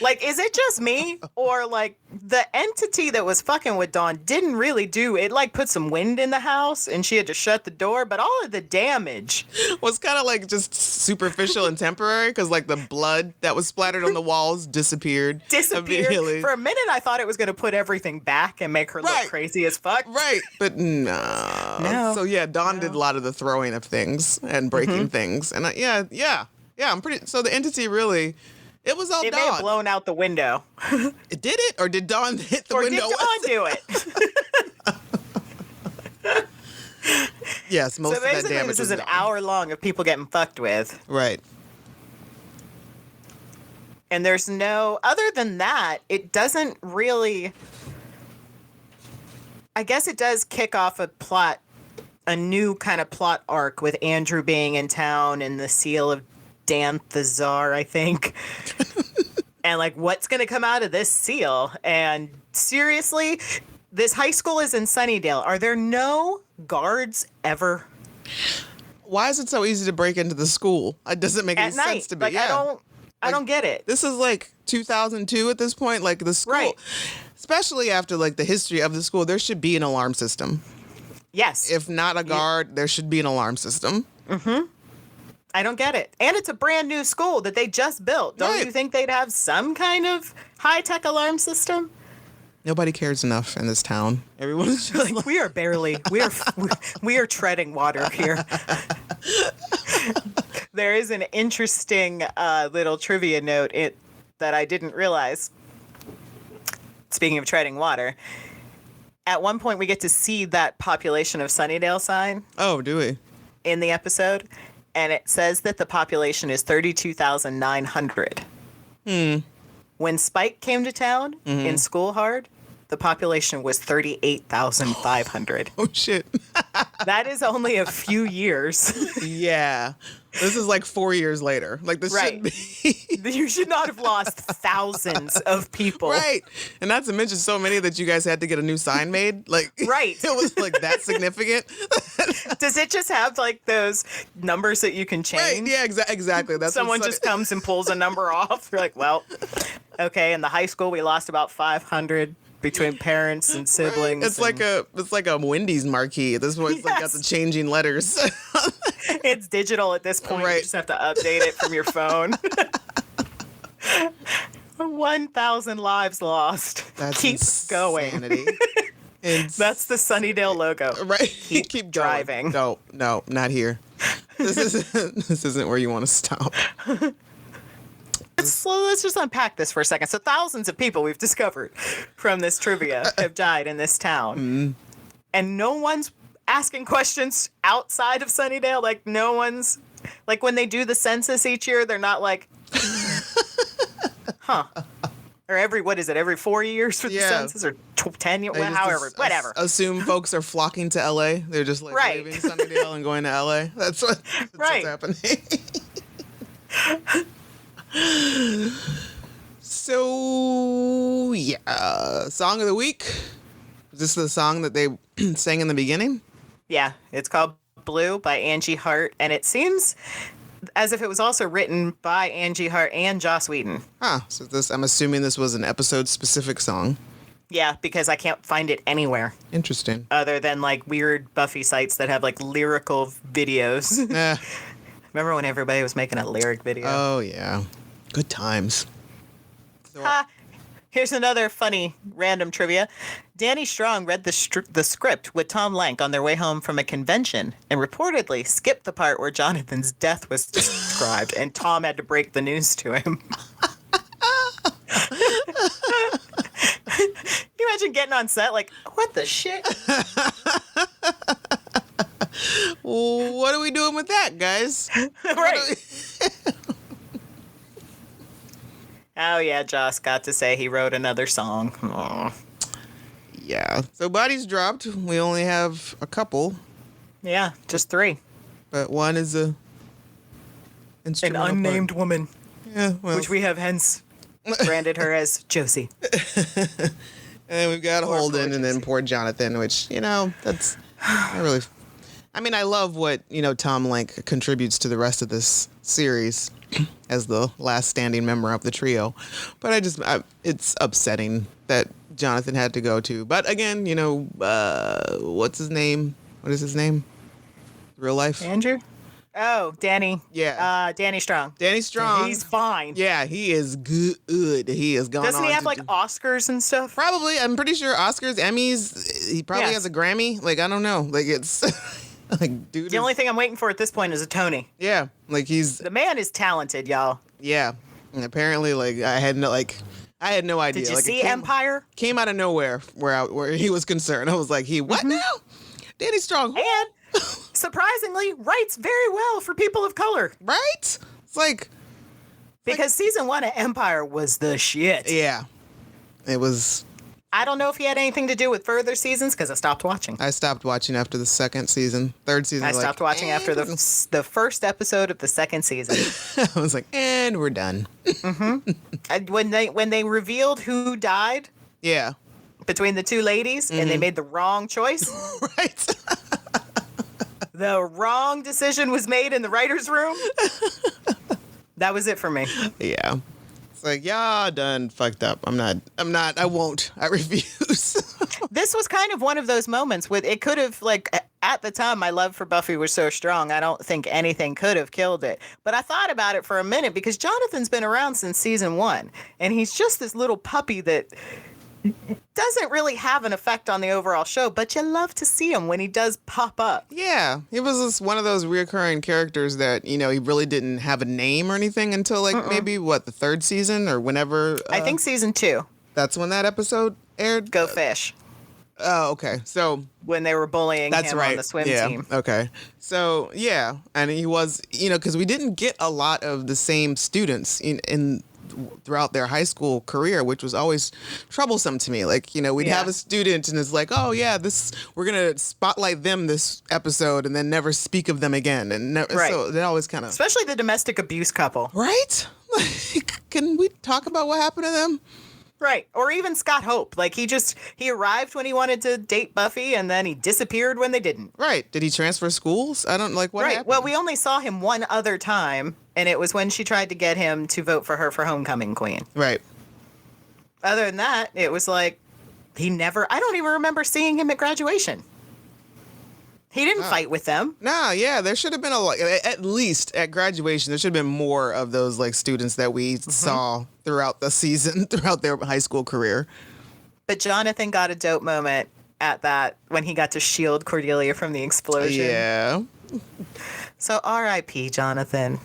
Like, is it just me? Or, like, the entity that was fucking with Dawn didn't really do... It, like, put some wind in the house, and she had to shut the door, but all of the damage... was kind of, like, just superficial and temporary, because, like, the blood that was splattered on the walls disappeared. Immediately. For a minute, I thought it was going to put everything back and make her look crazy as fuck. Right, but no. So, yeah, Dawn did a lot of the throwing of things and breaking things. And, I'm pretty... So, the entity really... It was all Dawn. It may have blown out the window. It did it? Or did Dawn hit the window? Or did Dawn do it? Yes, most of that damage. So basically, this is an hour long of people getting fucked with. Right. And there's no... Other than that, it doesn't really... I guess it does kick off a new kind of plot arc with Andrew being in town and the seal of Danthazar, I think. And like, what's going to come out of this seal? And seriously, this high school is in Sunnydale. Are there no guards ever? Why is it so easy to break into the school? It doesn't make any sense to me. Like, I don't get it. This is like 2002 at this point. Like the school, especially after like the history of the school, there should be an alarm system. Yes. If not a guard, there should be an alarm system. Mm-hmm. I don't get it. And it's a brand new school that they just built. Don't you think they'd have some kind of high-tech alarm system? Nobody cares enough in this town. Everyone's just like, we are treading water here. There is an interesting little trivia note that I didn't realize. Speaking of treading water, at one point we get to see that population of Sunnydale sign. Oh, do we? In the episode. And it says that the population is 32,900. When Spike came to town in School Hard, the population was 38,500. Oh, shit. That is only a few years. Yeah. This is like 4 years later. Like, this Right. should be... You should not have lost thousands of people. Right. And not to mention so many that you guys had to get a new sign made. Like, Right. It was like that significant. Does it just have like those numbers that you can change? Right. Yeah, exactly. That's Someone what's just comes and pulls a number off. You're like, well, okay. In the high school, we lost about 500 between parents and siblings. It's like a Wendy's marquee. At this point, it's like got the changing letters. It's digital at this point. Right. You just have to update it from your phone. 1,000 lives lost. That's Keep going. insanity. That's the Sunnydale logo. Right. Keep driving. No, not here. This isn't where you want to stop. Let's just unpack this for a second. So thousands of people we've discovered from this trivia have died in this town. Mm-hmm. And no one's asking questions outside of Sunnydale. Like, no one's... Like, when they do the census each year, they're not like... huh. Or every 4 years for the census? Or 10 years? However, whatever. Assume folks are flocking to LA. They're just like Right. leaving Sunnydale and going to LA. That's what's happening. So, yeah. Song of the week. Is this the song that they sang in the beginning? Yeah, it's called Blue by Angie Hart, and it seems as if it was also written by Angie Hart and Joss Whedon. Huh. So I'm assuming this was an episode-specific song. Yeah, because I can't find it anywhere. Interesting. Other than, like, weird Buffy sites that have, like, lyrical videos. Remember when everybody was making a lyric video? Oh, yeah. Good times. Here's another funny random trivia. Danny Strong read the script with Tom Lank on their way home from a convention and reportedly skipped the part where Jonathan's death was described, and Tom had to break the news to him. Can you imagine getting on set like, what the shit? What are we doing with that, guys? Right. Oh, yeah, Joss got to say he wrote another song. Aww. Yeah. So bodies dropped. We only have a couple. Yeah, just 3. But one is an unnamed woman. Yeah, well. Which we have hence branded her as Josie. And then we've got Holden and then poor Jonathan, which, that's not really... I mean, I love what, Tom Lank contributes to the rest of this series as the last standing member of the trio. But it's upsetting that Jonathan had to go too. But again, what's his name? What is his name? Real life? Andrew? Oh, Danny. Yeah. Danny Strong. Danny Strong. He's fine. Yeah, he is good. He has gone on. Doesn't he have, like, Oscars and stuff? Probably. I'm pretty sure Oscars, Emmys. He probably has a Grammy. Like, I don't know. Like, it's... like, dude. The only thing I'm waiting for at this point is a Tony. Yeah. Like, the man is talented, y'all. Yeah. And apparently, like, I had no idea. Did you like, see Empire? Came out of nowhere where he was concerned. I was like, what now? Danny Strong. And surprisingly, writes very well for people of color. Right? It's like... Because season 1 of Empire was the shit. Yeah. It was... I don't know if he had anything to do with further seasons because I stopped watching. I stopped watching after the second season. Third season, I stopped watching after the first episode of the second season. I was like, and we're done. Mm-hmm. And when they revealed who died, yeah, between the two ladies, and they made the wrong choice, right? The wrong decision was made in the writers' room. That was it for me. Yeah. Like, yeah, done fucked up. I won't. I refuse. This was kind of one of those moments with it could have, like, at the time my love for Buffy was so strong, I don't think anything could have killed it. But I thought about it for a minute because Jonathan's been around since season 1, and he's just this little puppy that doesn't really have an effect on the overall show, but you love to see him when he does pop up. Yeah, he was just one of those reoccurring characters that, he really didn't have a name or anything until, like, maybe, the third season or whenever? I think season 2. That's when that episode aired? Go Fish. Oh, okay. So... when they were bullying him on the swim team. Okay. So, yeah. And he was, because we didn't get a lot of the same students in throughout their high school career, which was always troublesome to me. Like, we'd have a student and it's like, oh yeah, we're gonna spotlight them this episode and then never speak of them again, and so they always kind of, especially the domestic abuse couple, right? Like, can we talk about what happened to them? Right. Or even Scott Hope. Like, he arrived when he wanted to date Buffy, and then he disappeared when they didn't. Right. Did he transfer schools? I don't, like, what happened? Well, we only saw him one other time, and it was when she tried to get him to vote for her for homecoming queen. Right. Other than that, it was like, I don't even remember seeing him at graduation. He didn't fight with them. Nah, yeah, there should have been at least at graduation, there should have been more of those, like, students that we saw throughout the season, throughout their high school career. But Jonathan got a dope moment at that when he got to shield Cordelia from the explosion. Yeah. So R.I.P. Jonathan.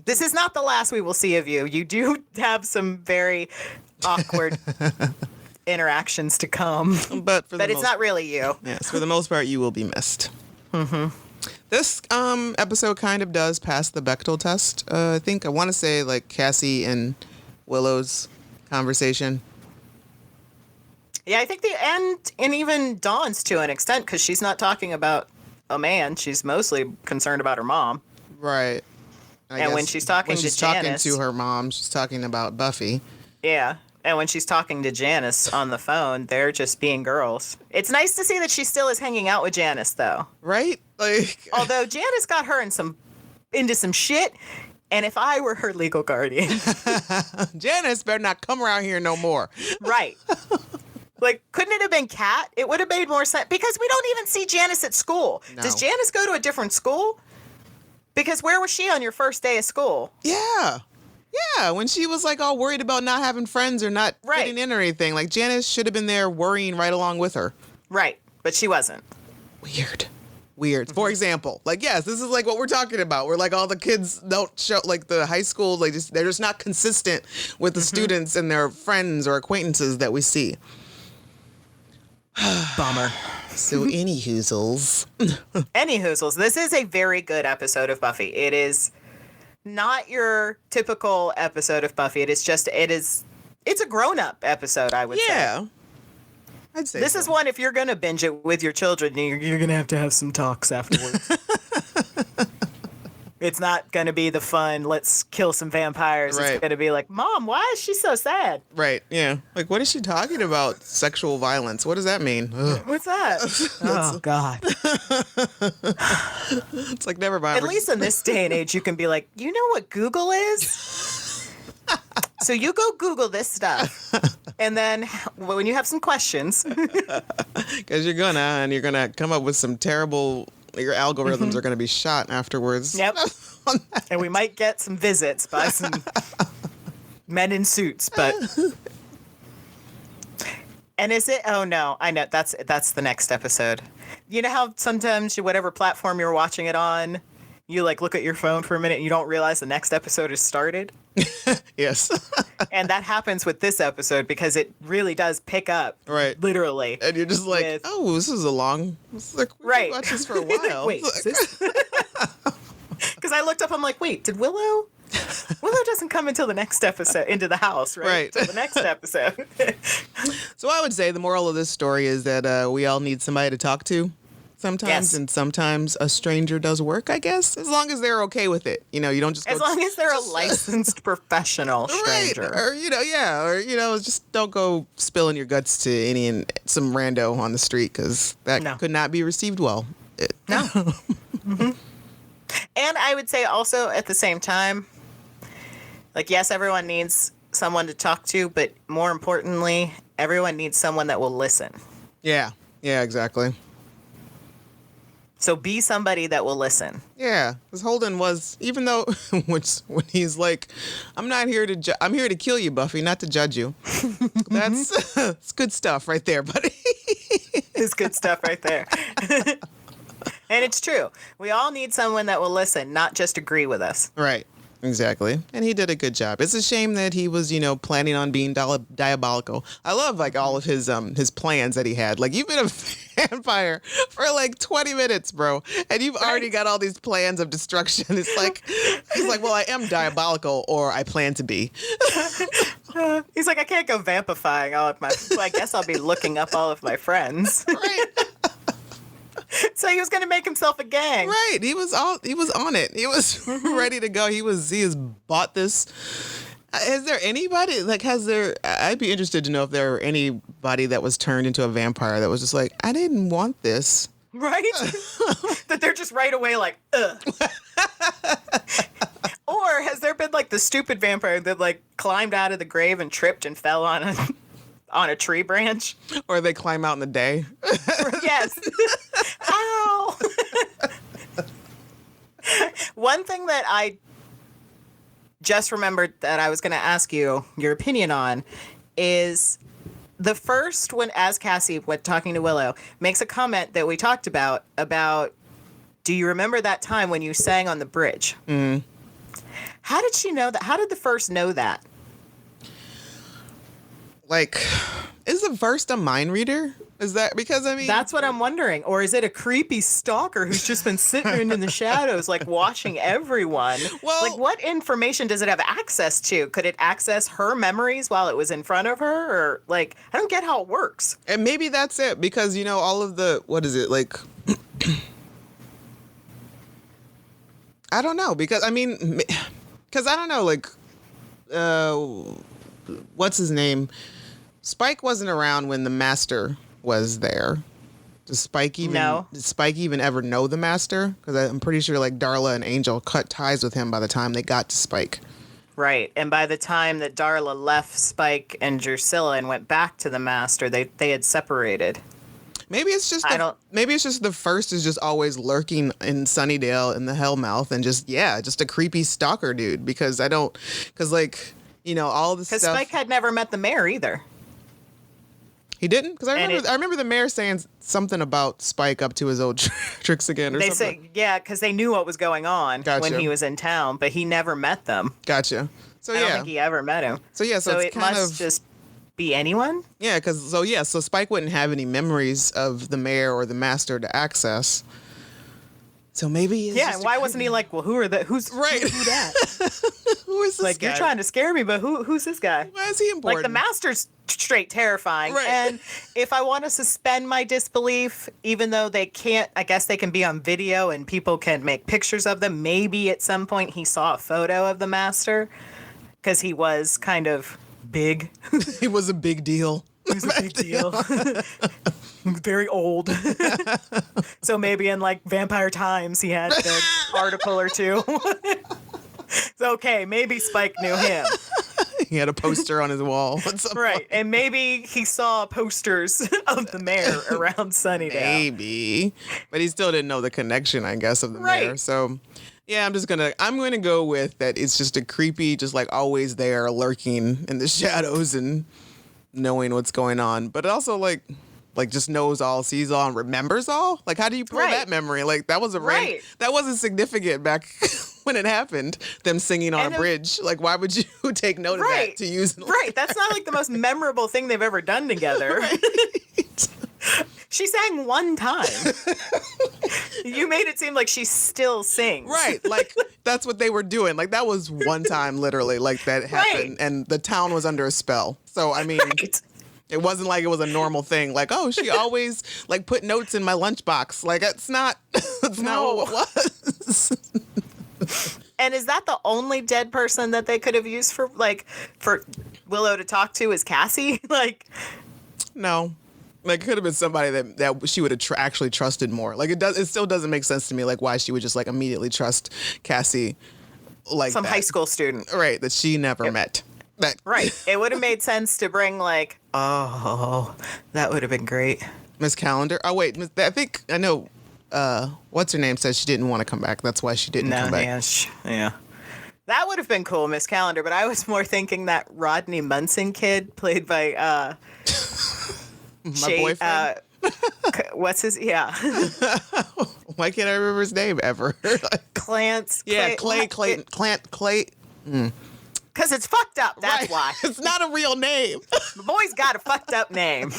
This is not the last we will see of you. You do have some very awkward interactions to come. But it's not really you. Yes, for the most part, you will be missed. This episode kind of does pass the Bechdel test. I want to say, like, Cassie and Willow's conversation. Yeah, I think and even Dawn's to an extent, because she's not talking about a man. She's mostly concerned about her mom. Right. And when she's talking to Janice, to her mom, she's talking about Buffy. Yeah. And when she's talking to Janice on the phone, they're just being girls. It's nice to see that she still is hanging out with Janice, though. Right? Like, although Janice got her into some shit, and if I were her legal guardian, Janice better not come around here no more. Right. Like, couldn't it have been Kat? It would have made more sense, because we don't even see Janice at school. No. Does Janice go to a different school? Because where was she on your first day of school? Yeah. Yeah, when she was, like, all worried about not having friends or not fitting in or anything. Like, Janice should have been there worrying right along with her. Right, but she wasn't. Weird. For example, like, yes, this is, like, what we're talking about. Where, like, all the kids don't show, like, the high school, like, they're just not consistent with the students and their friends or acquaintances that we see. Bummer. So, any hoozles. This is a very good episode of Buffy. It is not your typical episode of Buffy. It's a grown-up episode, I would say. Yeah. I'd say this is one, if you're going to binge it with your children, you're going to have some talks afterwards. It's not going to be the fun, let's kill some vampires. Right. It's going to be like, Mom, why is she so sad? Right, yeah. Like, what is she talking about? Sexual violence. What does that mean? Ugh. What's that? Oh, God. It's like, never mind. At least in this day and age, you can be like, you know what Google is? So you go Google this stuff. And then when you have some questions. Because you're going to come up with some terrible... Your algorithms are going to be shot afterwards. Yep. And we might get some visits by some men in suits, but... And is it? Oh, no. I know. That's the next episode. You know how sometimes whatever platform you're watching it on, you, like, look at your phone for a minute and you don't realize the next episode has started? Yes. And that happens with this episode because it really does pick up. Right. Literally. And you're just like, oh, this is a long... Like, right. Watch this for a while. Wait. Because I looked up, I'm like, wait, did Willow doesn't come until the next episode, into the house, right? Right. Till the next episode. So I would say the moral of this story is that we all need somebody to talk to sometimes, yes. And sometimes a stranger does work, I guess, as long as they're okay with it. You don't just go... As long as they're a licensed professional stranger. Right. Or, just don't go spilling your guts to some rando on the street, because that could not be received well. No. Mm-hmm. And I would say also at the same time, like, yes, everyone needs someone to talk to, but more importantly, everyone needs someone that will listen. Yeah. Yeah, exactly. So be somebody that will listen. Yeah, because Holden was, even though when he's like, I'm I'm here to kill you, Buffy, not to judge you. That's good stuff right there, buddy. It's good stuff right there. And it's true. We all need someone that will listen, not just agree with us. Right. Exactly. And he did a good job. It's a shame that he was, planning on being diabolical. I love like all of his plans that he had. Like, you've been a vampire for like 20 minutes, bro. And you've already got all these plans of destruction. It's like, he's like, well, I am diabolical, or I plan to be. He's like, I can't go vampifying all of my, so I guess I'll be looking up all of my friends. Right. So he was going to make himself a gang. Right. He was on it. He was ready to go. He has bought this. Is there anybody, like, I'd be interested to know if there were anybody that was turned into a vampire that was just like, I didn't want this. Right? That they're just right away like, ugh. Or has there been like the stupid vampire that like climbed out of the grave and tripped and fell on a tree branch? Or they climb out in the day. Yes. Ow. One thing that I just remembered that I was going to ask you your opinion on is the first when, as Cassie, when talking to Willow, makes a comment that we talked about, do you remember that time when you sang on the bridge? Mm. How did she know that? How did the first know that? Like, is the first a mind reader? Is that because, I mean... That's what I'm wondering. Or is it a creepy stalker who's just been sitting in the shadows, like, watching everyone? Well... Like, what information does it have access to? Could it access her memories while it was in front of her? Or, like, I don't get how it works. And maybe that's it, because, all of the... What is it, like... I don't know, because, I mean... Because, I don't know, like... what's his name? Spike wasn't around when the Master was there. Does Spike even ever know the Master? Because I'm pretty sure like Darla and Angel cut ties with him by the time they got to Spike. Right. And by the time that Darla left Spike and Drusilla and went back to the Master, they had separated. Maybe it's just the first is just always lurking in Sunnydale in the Hellmouth and just a creepy stalker dude, because all this stuff. Because Spike had never met the mayor either. He didn't? Because I remember the mayor saying something about Spike up to his old tricks again or something. Because they knew what was going on when he was in town, but he never met them. Gotcha. So I don't think he ever met him. So it's it kind must of just be anyone? Yeah, so Spike wouldn't have any memories of the mayor or the Master to access. So maybe and why wasn't he like, well, who's right? Who that? Who is this like, guy? You're trying to scare me, but who's this guy? Why is he important? Like, the Master's straight terrifying. Right. And if I want to suspend my disbelief, even though they can't, I guess they can be on video and people can make pictures of them. Maybe at some point he saw a photo of the Master because he was kind of big. He was a big deal. He was a big deal. Very old. So maybe in like Vampire Times he had an article or two. So okay, maybe Spike knew him. He had a poster on his wall. Right. And maybe he saw posters of the mayor around Sunnydale. Maybe. But he still didn't know the connection, I guess, of the mayor. So yeah, I'm going to go with that. It's just a creepy, just like always there, lurking in the shadows and knowing what's going on. But also like just knows all, sees all, and remembers all. Like, how do you pull that memory? Like, that was that wasn't significant back when it happened. Them singing on a bridge. Like, why would you take note of that to use? Right. That's not like the most memorable thing they've ever done together. Right. She sang one time. You made it seem like she still sings. Right. Like, that's what they were doing. Like, that was one time, literally, like, that happened. Right. And the town was under a spell. So, I mean, it wasn't like it was a normal thing. Like, oh, she always, like, put notes in my lunchbox. Like, that's not what it was. And is that the only dead person that they could have used for Willow to talk to is Cassie? Like, no. Like, it could have been somebody that she would have actually trusted more. Like, it still doesn't make sense to me, like, why she would just, like, immediately trust Cassie like some high school student. Right, that she never met. Right. It would have made sense to bring, like, that would have been great. Miss Calendar. Oh, wait. I think I know. What's her name said she didn't want to come back. That's why she didn't come back. Yeah. That would have been cool, Miss Calendar. But I was more thinking that Rodney Munson kid played by my boyfriend. What's his? Yeah. Why can't I remember his name ever? Clance. Yeah, Clayton. Clay. Because it's fucked up. That's why. It's not a real name. The boy's got a fucked up name.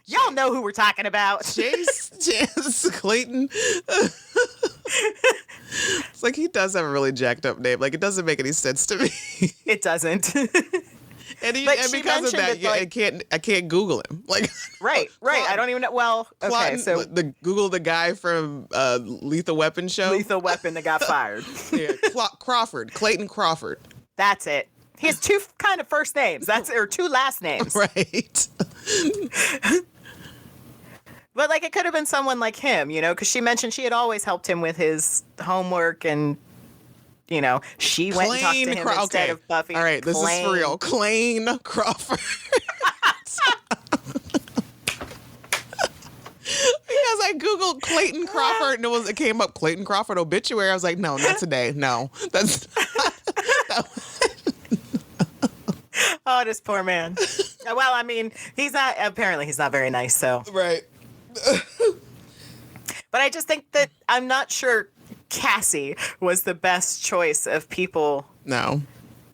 Y'all know who we're talking about. Chance Clayton. It's like he does have a really jacked up name. Like, it doesn't make any sense to me. It doesn't. And because of that, I can't Google him. Like, right. I don't even know. Well, okay, so Google the guy from Lethal Weapon show. Lethal Weapon that got fired. Yeah, Clayton Crawford. That's it. He has two kind of first names. Or two last names. Right. But like, it could have been someone like him, because she mentioned she had always helped him with his homework, and she went and talked to him instead of Buffy. All right, this is for real. Clayton Crawford. Because I googled Clayton Crawford and it came up Clayton Crawford obituary. I was like, no, not today. No, that's. Oh, this poor man. Well, I mean, he's not very nice, so. Right. But I just think that I'm not sure Cassie was the best choice of people. No.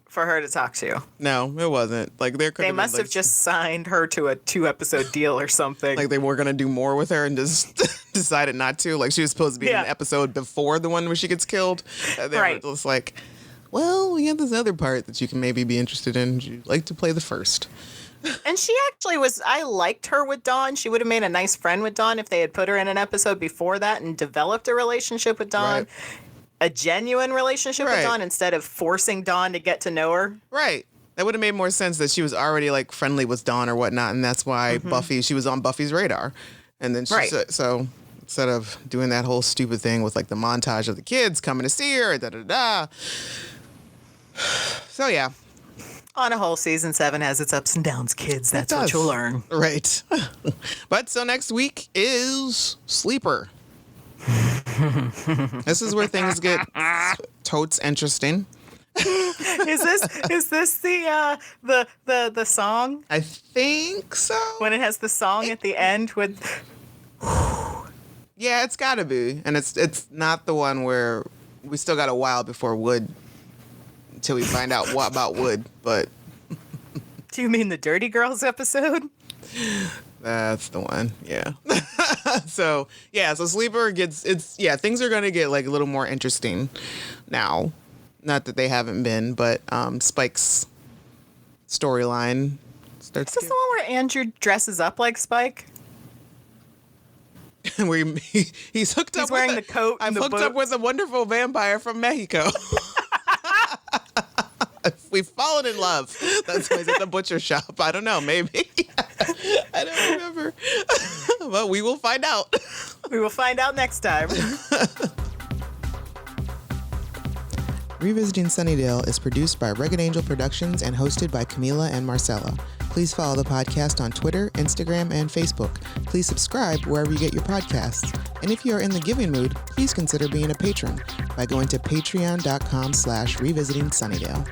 For her to talk to. No, it wasn't. Like, they must have just signed her to a 2-episode deal or something. Like, they were gonna do more with her and just decided not to. Like, she was supposed to be in an episode before the one where she gets killed. And they were just like, well, we have this other part that you can maybe be interested in. Would you like to play the first? And she actually I liked her with Dawn. She would have made a nice friend with Dawn if they had put her in an episode before that and developed a relationship with Dawn. Right. A genuine relationship with Dawn instead of forcing Dawn to get to know her. Right. That would have made more sense that she was already like friendly with Dawn or whatnot. And that's why she was on Buffy's radar. And then so instead of doing that whole stupid thing with like the montage of the kids coming to see her, So yeah. On a whole, season 7 has its ups and downs, kids. That's what you'll learn. Right. But so next week is Sleeper. This is where things get totes interesting. Is this the song? I think so. When it has the song at the end with. Yeah, it's got to be, and it's not the one where we still got a while before Wood. Until we find out what about Wood, but. Do you mean the Dirty Girls episode? That's the one, yeah. So Sleeper things are gonna get like a little more interesting now. Not that they haven't been, but Spike's storyline starts. Is this the one where Andrew dresses up like Spike? Where he's hooked up. He's wearing the coat. I'm hooked up with a wonderful vampire from Mexico. We've fallen in love. That's why he's at the butcher shop. I don't know. Maybe. I don't remember. But we will find out. We will find out next time. Revisiting Sunnydale is produced by Rugged Angel Productions and hosted by Camila and Marcella. Please follow the podcast on Twitter, Instagram, and Facebook. Please subscribe wherever you get your podcasts. And if you are in the giving mood, please consider being a patron by going to patreon.com/revisiting Sunnydale.